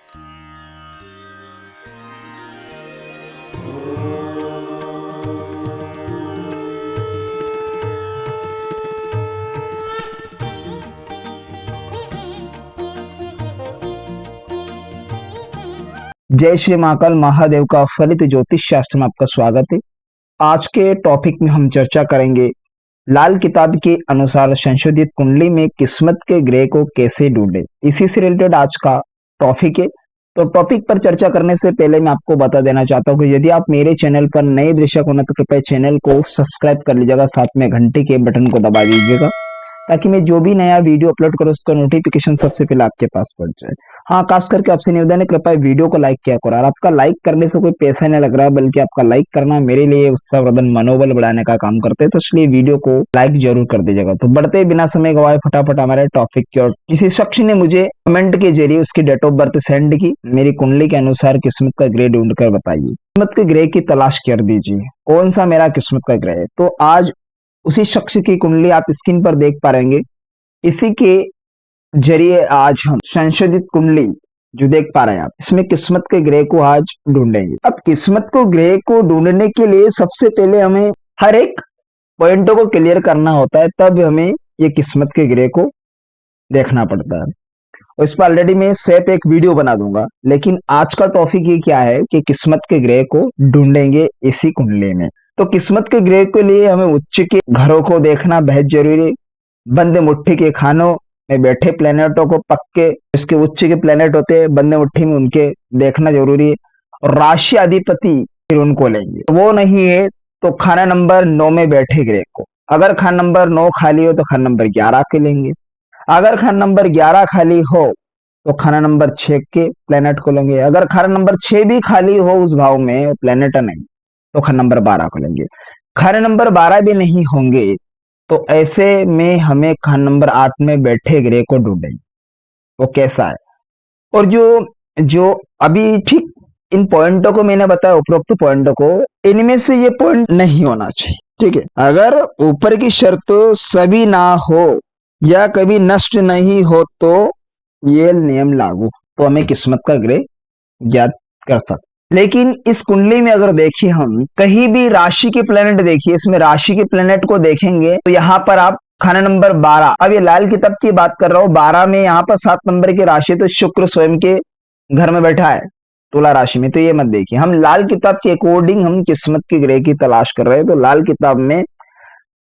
जय श्री महाकाल महादेव का फलित ज्योतिष शास्त्र में आपका स्वागत है। आज के टॉपिक में हम चर्चा करेंगे लाल किताब के अनुसार संशोधित कुंडली में किस्मत के ग्रह को कैसे ढूंढे। इसी से रिलेटेड आज का टॉपिक है। तो टॉपिक पर चर्चा करने से पहले मैं आपको बता देना चाहता हूँ कि यदि आप मेरे चैनल पर नए दर्शक हो ना तो कृपया चैनल को सब्सक्राइब कर लीजिएगा, साथ में घंटे के बटन को दबा दीजिएगा ताकि मैं जो भी नया वीडियो अपलोड करूं उसका नोटिफिकेशन सबसे पहले आपके पास पहुंच जाए। हाँ, खास करके आपसे निवेदन है कृपया वीडियो को लाइक किया करो। और आपका लाइक करने से कोई पैसा नहीं लग रहा है, बल्कि आपका लाइक करना मेरे लिए उत्साहवर्धन मनोबल बढ़ाने का काम करते हैं, तो इसलिए वीडियो को लाइक जरूर कर दीजिएगा। तो बढ़ते बिना समय गवाए फटाफट हमारे टॉपिक की ओर। किसी शख्स ने मुझे कमेंट के जरिए उसकी डेट ऑफ बर्थ सेंड की, मेरी कुंडली के अनुसार किस्मत का ग्रह ढूंढ कर बताइए, किस्मत के ग्रह की तलाश कर दीजिए, कौन सा मेरा किस्मत का ग्रह है। तो आज उसी शख्स की कुंडली आप स्क्रीन पर देख पा रहेंगे। इसी के जरिए आज हम संशोधित कुंडली जो देख पा रहे हैं आप, इसमें किस्मत के ग्रह को आज ढूंढेंगे। अब किस्मत को ग्रह को ढूंढने के लिए सबसे पहले हमें हर एक पॉइंटों को क्लियर करना होता है, तब हमें ये किस्मत के ग्रह को देखना पड़ता है। और इस पर ऑलरेडी मैं सेफ एक वीडियो बना दूंगा, लेकिन आज का टॉपिक ये क्या है कि किस्मत के ग्रह को ढूंढेंगे इसी कुंडली में। तो किस्मत के ग्रह के लिए हमें उच्च के घरों को देखना बेहद जरूरी है। बंद मुट्ठी के खानों में बैठे प्लेनेटों को पक्के इसके उच्च के प्लेनेट होते हैं, बंद मुट्ठी में उनके देखना जरूरी है। और राशि अधिपति फिर उनको लेंगे, वो नहीं है तो खाना नंबर 9 में बैठे ग्रह को, अगर खाना नंबर 9 खाली हो तो खाना नंबर 11 के लेंगे। अगर खाना नंबर 11 खाली हो तो खाना नंबर 6 के प्लेनेट को लेंगे। अगर खाना नंबर 6 भी खाली हो उस भाव में, प्लेनेट नहीं, तो खाना नंबर 12 को लेंगे। खाना नंबर 12 भी नहीं होंगे तो ऐसे में हमें खान नंबर 8 में बैठे ग्रह को ढूंढेंगे वो कैसा है। और जो जो अभी ठीक इन पॉइंटों को मैंने बताया, उपरोक्त पॉइंटों को, इनमें से ये पॉइंट नहीं होना चाहिए, ठीक है। अगर ऊपर की शर्त सभी ना हो या कभी नष्ट नहीं हो तो ये नियम लागू, तो हमें किस्मत का ग्रह ज्ञात कर सकते। लेकिन इस कुंडली में अगर देखिए, हम कहीं भी राशि के प्लेनेट देखिए, इसमें राशि के प्लेनेट को देखेंगे तो यहाँ पर आप खाना नंबर 12, अब ये लाल किताब की बात कर रहा हूं, 12 में यहाँ पर 7 नंबर की राशि, तो शुक्र स्वयं के घर में बैठा है तुला राशि में, तो ये मत देखिए। हम लाल किताब के अकॉर्डिंग हम किस्मत के ग्रह की तलाश कर रहे हैं, तो लाल किताब में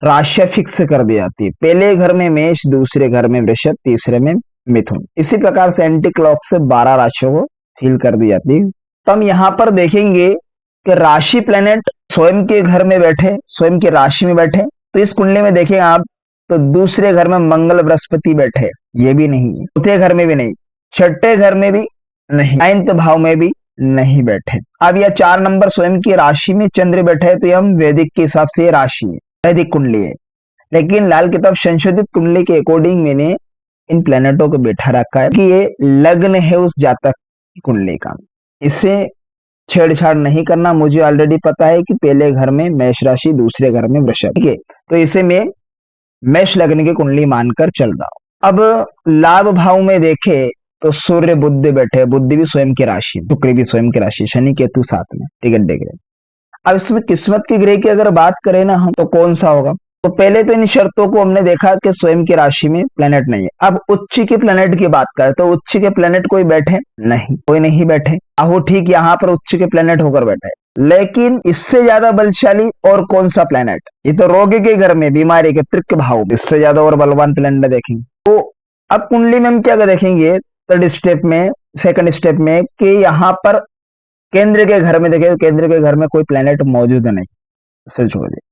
राशियां फिक्स कर दी जाती है। पहले घर में मेष, दूसरे घर में वृषभ, तीसरे में मिथुन। इसी प्रकार से एंटी क्लॉक से 12 राशियों को फिल कर दी जाती है। तो हम यहाँ पर देखेंगे कि राशि प्लेनेट स्वयं के घर में बैठे, स्वयं की राशि में बैठे, तो इस कुंडली में देखें आप, तो दूसरे घर में मंगल बृहस्पति बैठे, ये भी नहीं है। चौथे घर में भी नहीं, छठे घर में भी नहीं, 9th भाव में भी नहीं बैठे। अब यह 4 नंबर स्वयं की राशि में चंद्र बैठे, तो हम वैदिक के हिसाब से राशि है, वैदिक कुंडली है। लेकिन लाल किताब संशोधित कुंडली के अकॉर्डिंग मैंने इन प्लेनेटों को बैठा रखा है कि ये लग्न है उस जातक की कुंडली का, इससे छेड़छाड़ नहीं करना। मुझे ऑलरेडी पता है कि पहले घर में मेष राशि, दूसरे घर में वृषभ, ठीक है, तो इसे मैं मेष लग्न की कुंडली मानकर चल रहा हूं। अब लाभ भाव में देखे तो सूर्य बुध बैठे, बुध भी स्वयं की राशि, शुक्र भी स्वयं की राशि, शनि केतु साथ में, टिकट देख रहे। अब इसमें किस्मत के ग्रह की अगर बात करें ना हम, तो कौन सा होगा। तो पहले तो इन शर्तों को हमने देखा कि स्वयं की राशि में प्लेनेट नहीं है। अब उच्च के प्लेनेट की बात करें तो उच्च के प्लेनेट कोई बैठे नहीं, कोई नहीं बैठे। राहु ठीक यहाँ पर उच्च के प्लेनेट होकर बैठे, लेकिन इससे ज्यादा बलशाली और कौन सा प्लेनेट, ये तो रोग के घर में, बीमारी के तृक भाव, इससे ज्यादा और बलवान प्लेनेट देखेंगे। तो अब कुंडली में हम क्या देखेंगे, थर्ड स्टेप में, सेकंड स्टेप में, कि यहाँ पर केंद्र के घर में देखें, केंद्र के घर में कोई प्लेनेट मौजूद नहीं, इसे छोड़ दे।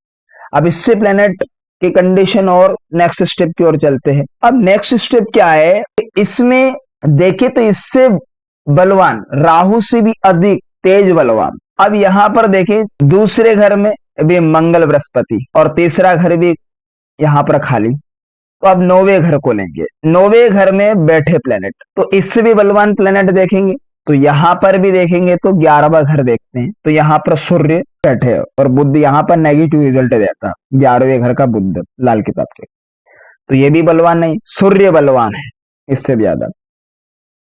अब इससे प्लेनेट की कंडीशन और नेक्स्ट स्टेप की ओर चलते हैं। अब नेक्स्ट स्टेप क्या है, इसमें देखे तो इससे बलवान, राहु से भी अधिक तेज बलवान। अब यहां पर देखें दूसरे घर में भी मंगल बृहस्पति और तीसरा घर भी यहां पर खाली, तो अब 9वें घर को लेंगे, 9वें घर में बैठे प्लेनेट, तो इससे भी बलवान प्लेनेट देखेंगे। तो यहां पर भी देखेंगे तो 11वां घर देखते हैं, तो यहां पर सूर्य बैठे और बुध यहाँ पर नेगेटिव रिजल्ट देता, 11वें घर का बुध लाल किताब के, तो ये भी बलवान नहीं, सूर्य बलवान है इससे भी ज्यादा।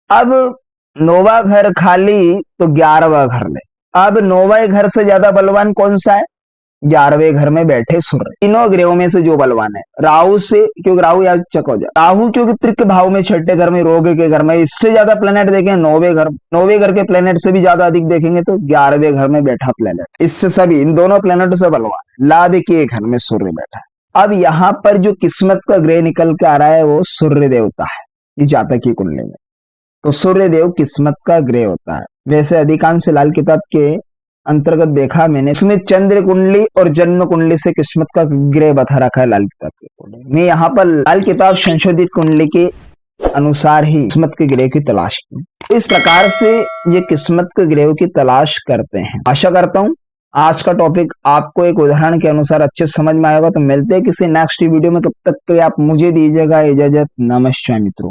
अब नौवा घर खाली तो 11वां घर ले। अब नौवे घर से ज्यादा बलवान कौन सा है? 11वें घर में बैठे सूर्य। तीनों ग्रहों में से जो बलवान है, राहु से, क्योंकि राहु या चक हो जाए, राहु क्योंकि त्रिक भाव में, छठे घर में, रोग के घर में, इससे ज्यादा प्लेनेट देखें नौवे घर के प्लेनेट से भी ज्यादा अधिक देखेंगे तो 11वें घर में बैठा प्लेनेट। इससे सभी इन दोनों प्लेनेट से बलवान है। लाभ के घर में सूर्य बैठा है। अब यहाँ पर जो किस्मत का ग्रह निकल के आ रहा है वो सूर्य देवता है इस जातक की कुंडली में। तो सूर्य देव किस्मत का ग्रह होता है। वैसे अधिकांश लाल किताब के अंतर्गत देखा मैंने, इसमें चंद्र कुंडली और जन्म कुंडली से किस्मत का ग्रह बता रखा है लाल किताब के कुंडली। मैं यहाँ पर लाल किताब संशोधित कुंडली के अनुसार ही किस्मत के ग्रह की तलाश की। तो इस प्रकार से ये किस्मत के ग्रह की तलाश करते हैं। आशा करता हूँ आज का टॉपिक आपको एक उदाहरण के अनुसार अच्छे समझ में आएगा। तो मिलते हैं किसी नेक्स्ट वीडियो में, तब तक के लिए आप मुझे दीजिएगा इजाजत। नमस्कार मित्रों।